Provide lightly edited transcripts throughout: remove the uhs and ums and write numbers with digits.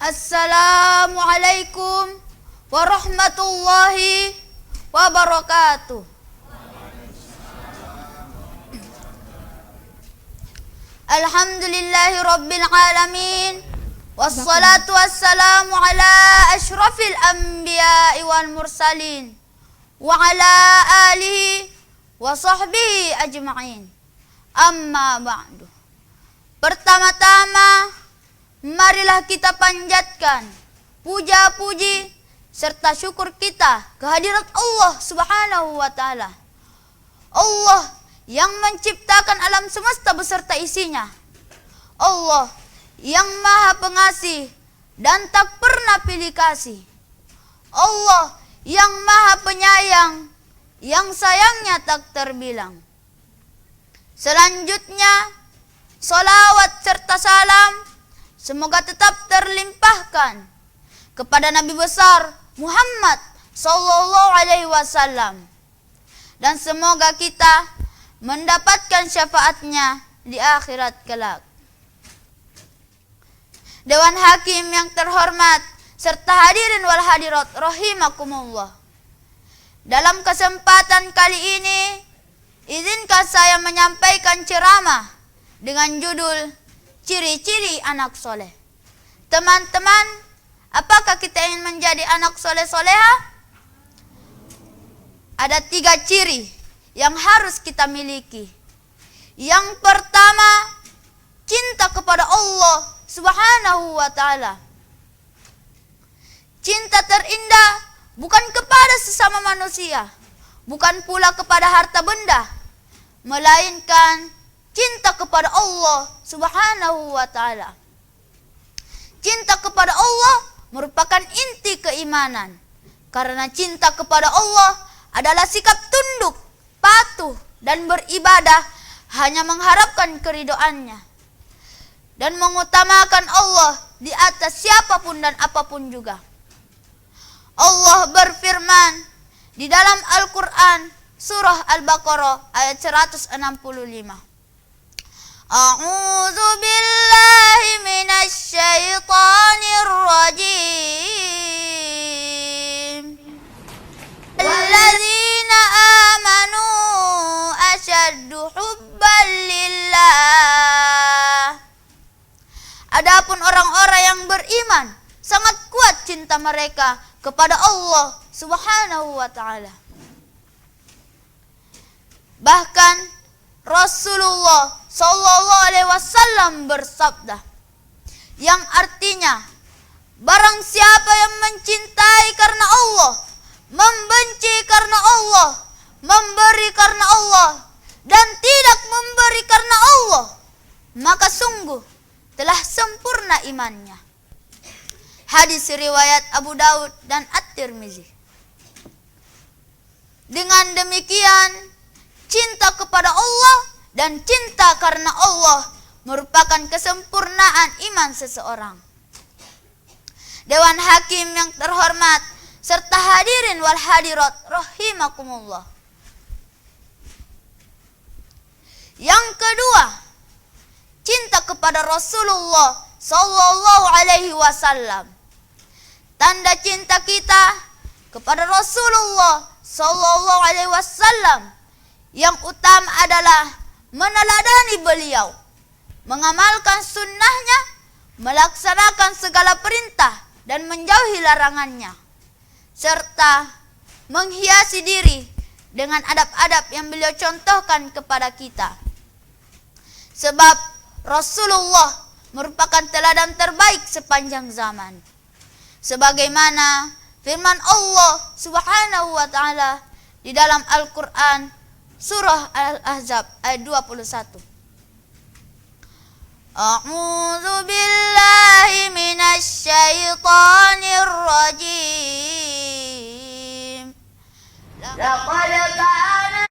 Assalamualaikum warahmatullahi wabarakatuh. Alhamdulillahi rabbil alamin. Wassalatu wassalamu ala ashrafil anbiya'i wal mursalin wa ala alihi wa sahbihi ajma'in. Amma ba'du. Pertama-tama, marilah kita panjatkan puja-puji serta syukur kita kehadirat Allah Subhanahu wa taala. Allah yang menciptakan alam semesta beserta isinya. Allah yang Maha Pengasih dan tak pernah pilih kasih. Allah yang Maha Penyayang, yang sayangnya tak terbilang. Selanjutnya, salawat serta salam semoga tetap terlimpahkan kepada Nabi besar Muhammad sallallahu alaihi wasallam, dan semoga kita mendapatkan syafaatnya di akhirat kelak. Dewan Hakim yang terhormat serta hadirin wal hadirat rahimakumullah. Dalam kesempatan kali ini, izinkan saya menyampaikan ceramah dengan judul Ciri-ciri anak soleh. Teman-teman, apakah kita ingin menjadi anak soleh-soleha? Ada 3 ciri yang harus kita miliki. Yang pertama, cinta kepada Allah Subhanahu wa ta'ala. Cinta terindah bukan kepada sesama manusia, bukan pula kepada harta benda, melainkan cinta kepada Allah Subhanahu wa ta'ala. Cinta kepada Allah merupakan inti keimanan. Karena cinta kepada Allah adalah sikap tunduk, patuh, dan beribadah hanya mengharapkan keridhoannya, dan mengutamakan Allah di atas siapapun dan apapun juga. Allah berfirman di dalam Al-Quran surah Al-Baqarah ayat 165. A'udzu billahi minasy syaithanir rajim. Alladzina amanu asyaddu hubban lillah. Adapun orang-orang yang beriman sangat kuat cinta mereka kepada Allah Subhanahu wa ta'ala. Bahkan Rasulullah sallallahu alaihi wasallam bersabda, yang artinya, barang siapa yang mencintai karena Allah, membenci karena Allah, memberi karena Allah, dan tidak memberi karena Allah, maka sungguh telah sempurna imannya. Hadis riwayat Abu Daud dan At-Tirmizi. Dengan demikian, cinta kepada Allah dan cinta karena Allah merupakan kesempurnaan iman seseorang. Dewan Hakim yang terhormat serta hadirin wal hadirat rahimakumullah. Yang kedua, cinta kepada Rasulullah sallallahu alaihi wasallam. Tanda cinta kita kepada Rasulullah sallallahu alaihi wasallam yang utama adalah meneladani beliau, mengamalkan sunnahnya, melaksanakan segala perintah dan menjauhi larangannya, serta menghiasi diri dengan adab-adab yang beliau contohkan kepada kita. Sebab Rasulullah merupakan teladan terbaik sepanjang zaman. Sebagaimana firman Allah Subhanahu wa ta'ala di dalam Al-Quran Surah Al-Ahzab ayat 21. A'udzu billahi minasy syaithanir rajim. Laqad kana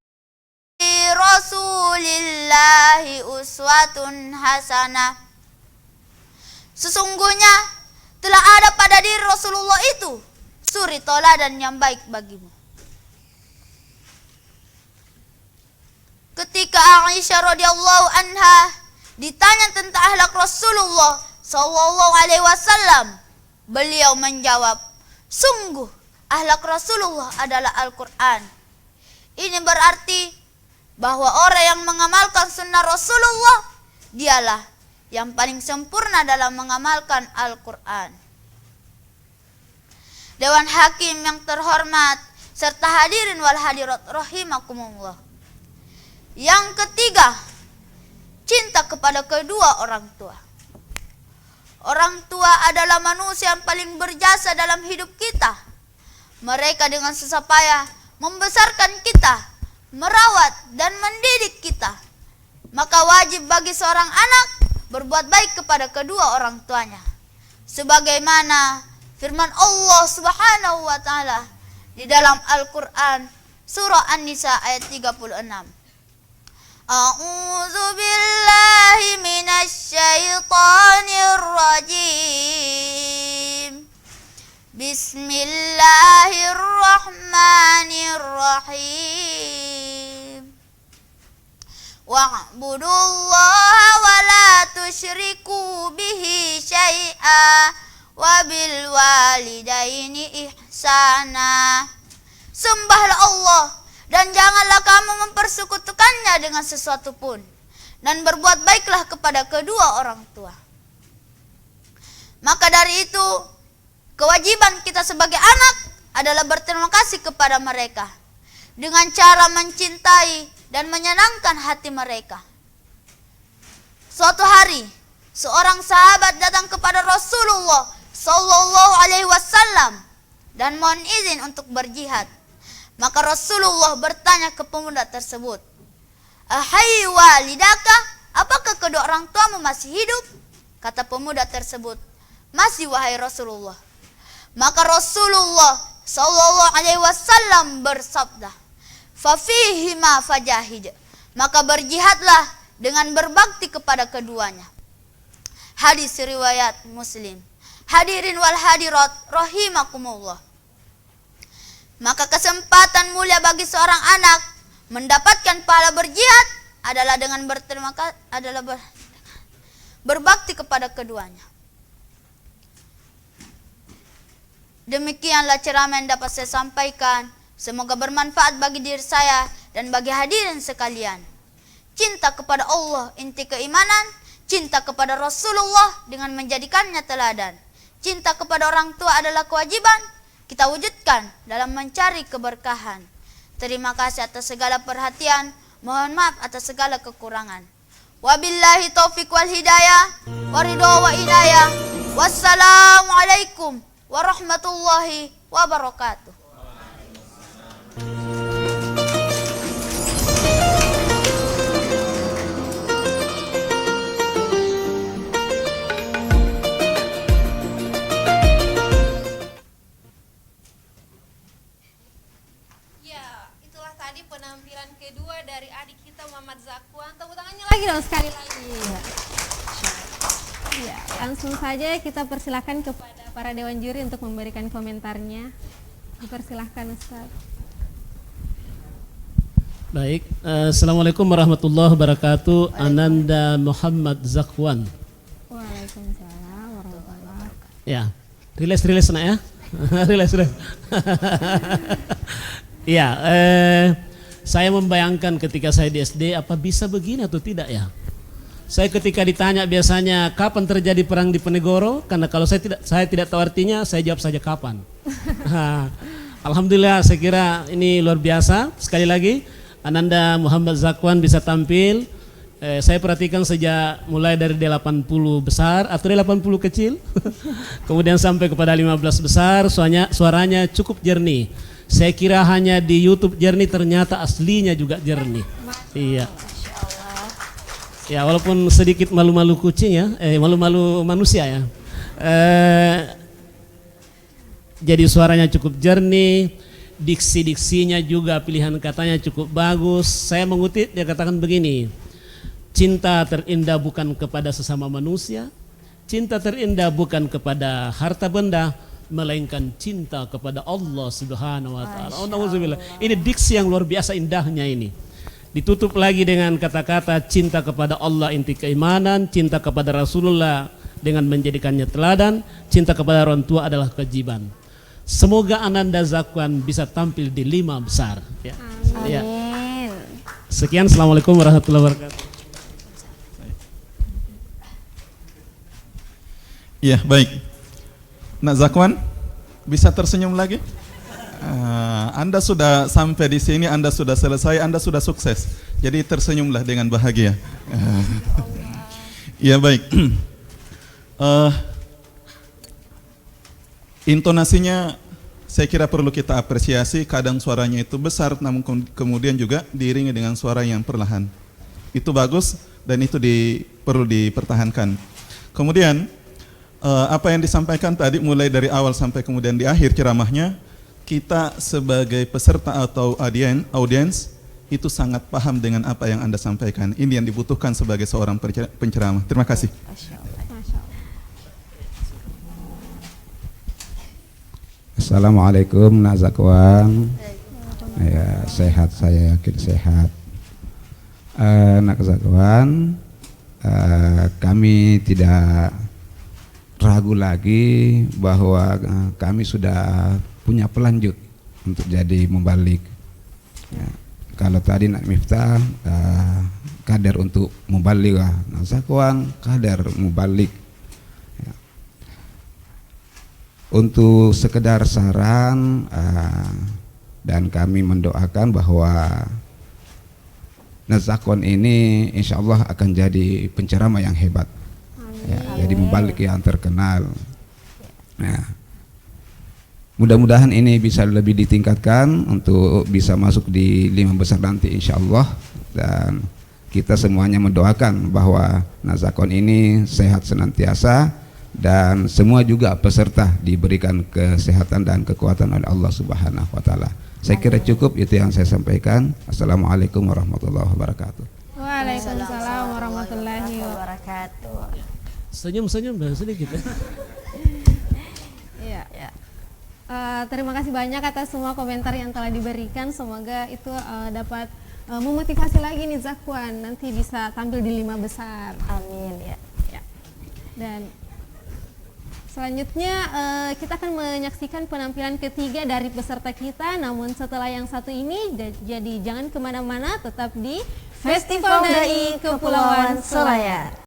fi Rasulillahi uswatun hasanah. Sesungguhnya telah ada pada diri Rasulullah itu suri teladan yang baik bagimu. Ketika Aisyah radhiyallahu anha ditanya tentang akhlak Rasulullah sallallahu alaihi wasallam, Beliau menjawab, sungguh akhlak Rasulullah adalah Al-Quran. Ini berarti bahwa orang yang mengamalkan sunnah Rasulullah dialah yang paling sempurna dalam mengamalkan Al-Quran. Dewan Hakim yang terhormat serta hadirin wal hadirat rahimakumullah. Yang ketiga, cinta kepada kedua orang tua. Orang tua adalah manusia yang paling berjasa dalam hidup kita. Mereka dengan susah payah membesarkan kita, merawat dan mendidik kita. Maka wajib bagi seorang anak berbuat baik kepada kedua orang tuanya. Sebagaimana firman Allah Subhanahu wa taala di dalam Al-Qur'an surah An-Nisa ayat 36. A'udzu billahi minasy syaithanir rajim. Bismillahirrahmanirrahim. Wa'budullaha wa la tusyriku bihi syai'a wa bil walidaini ihsana. Sembahlah Allah dan janganlah kamu mempersekutukannya dengan sesuatu pun, dan berbuat baiklah kepada kedua orang tua. Maka dari itu, kewajiban kita sebagai anak adalah berterima kasih kepada mereka dengan cara mencintai dan menyenangkan hati mereka. Suatu hari, seorang sahabat datang kepada Rasulullah Sallallahu Alaihi Wasallam dan mohon izin untuk berjihad. Maka Rasulullah bertanya ke pemuda tersebut, "Ahai walidaka, apakah kedua orang tuamu masih hidup?" Kata pemuda tersebut, "Masih wahai Rasulullah." Maka Rasulullah Sallallahu Alaihi Wasallam bersabda, "Fafihima fajahid." Maka berjihadlah dengan berbakti kepada keduanya. Hadis riwayat Muslim. Hadirin wal hadirat rahimakumullah. Maka kesempatan mulia bagi seorang anak mendapatkan pahala berjihad adalah dengan berbakti kepada keduanya. Demikianlah ceramah yang dapat saya sampaikan. Semoga bermanfaat bagi diri saya dan bagi hadirin sekalian. Cinta kepada Allah inti keimanan, cinta kepada Rasulullah dengan menjadikannya teladan. Cinta kepada orang tua adalah kewajiban kita wujudkan dalam mencari keberkahan. Terima kasih atas segala perhatian. Mohon maaf atas segala kekurangan. Wabillahi taufiq wal hidayah. Waridho wa inayah. Wassalamualaikum warahmatullahi wabarakatuh. Penampilan kedua dari adik kita Muhammad Zakwan. Tepuk tangannya lagi dong sekali lagi. Ya, langsung saja kita persilahkan kepada para dewan juri untuk memberikan komentarnya. Dipersilahkan Ustaz. Baik, Assalamualaikum warahmatullahi wabarakatuh. Ananda Muhammad Zakwan. Waalaikumsalam warahmatullahi wabarakatuh. Ya, rilis nak ya. rilis. Ya, saya membayangkan ketika saya di SD, apa bisa begini atau tidak ya? Saya ketika ditanya biasanya kapan terjadi perang di Penegoro, karena kalau saya tidak tahu artinya, saya jawab saja kapan. Alhamdulillah, saya kira ini luar biasa. Sekali lagi, Ananda Muhammad Zakwan bisa tampil. Saya perhatikan sejak mulai dari 80 besar atau 80 kecil, kemudian sampai kepada 15 besar, suaranya cukup jernih. Saya kira hanya di YouTube jernih, ternyata aslinya juga jernih. Iya. Ya, walaupun sedikit malu-malu kucing ya, malu-malu manusia ya. Jadi suaranya cukup jernih, diksi-diksinya juga pilihan katanya cukup bagus. Saya mengutip, dia katakan begini, cinta terindah bukan kepada sesama manusia, cinta terindah bukan kepada harta benda, melainkan cinta kepada Allah Subhanahu wa taala. Alhamdulillah. Ini diksi yang luar biasa indahnya ini. Ditutup lagi dengan kata-kata cinta kepada Allah inti keimanan, cinta kepada Rasulullah dengan menjadikannya teladan. Cinta kepada orang tua adalah kewajiban. Semoga Ananda Zakwan bisa tampil di 5 besar. Ya. Ya. Amin. Sekian, assalamualaikum warahmatullahi wabarakatuh. Iya, baik. Nak Zakwan, bisa tersenyum lagi? Anda sudah sampai di sini, Anda sudah selesai, Anda sudah sukses. Jadi tersenyumlah dengan bahagia. Iya, baik. Intonasinya saya kira perlu kita apresiasi. Kadang suaranya itu besar, namun kemudian juga diiringi dengan suara yang perlahan. Itu bagus dan itu perlu dipertahankan. Kemudian apa yang disampaikan tadi mulai dari awal sampai kemudian di akhir ceramahnya, kita sebagai peserta atau audiens itu sangat paham dengan apa yang Anda sampaikan. Ini yang dibutuhkan sebagai seorang penceramah. Terima kasih. Masya Allah. Assalamualaikum Nak Zakwan. Ya, sehat, saya yakin sehat. Nak Zakwan, kami tidak ragu lagi bahwa kami sudah punya pelanjut untuk jadi mubalik. Ya, kalau tadi Nak Miftah kader untuk mubalik, Nak Zakwan kader mubalik. Ya. Untuk sekedar saran dan kami mendoakan bahwa Nak Zakwan ini insya Allah akan jadi penceramah yang hebat. Ya, jadi mubalik yang terkenal. Nah, mudah-mudahan ini bisa lebih ditingkatkan untuk bisa masuk di 5 besar nanti insya Allah. Dan kita semuanya mendoakan bahwa Nak Zakwan ini sehat senantiasa dan semua juga peserta diberikan kesehatan dan kekuatan oleh Allah Subhanahu wa taala. Saya kira cukup itu yang saya sampaikan. Assalamualaikum warahmatullahi wabarakatuh. Waalaikumsalam warahmatullahi wabarakatuh. Senyum-senyum sedikit. Iya. Terima kasih banyak atas semua komentar yang telah diberikan. Semoga itu dapat memotivasi lagi nih Zakwan nanti bisa tampil di 5 besar. Amin ya. Dan selanjutnya kita akan menyaksikan penampilan ketiga dari peserta kita. Namun setelah yang satu ini, jadi jangan kemana-mana, tetap di Festival Dai Kepulauan Selayar.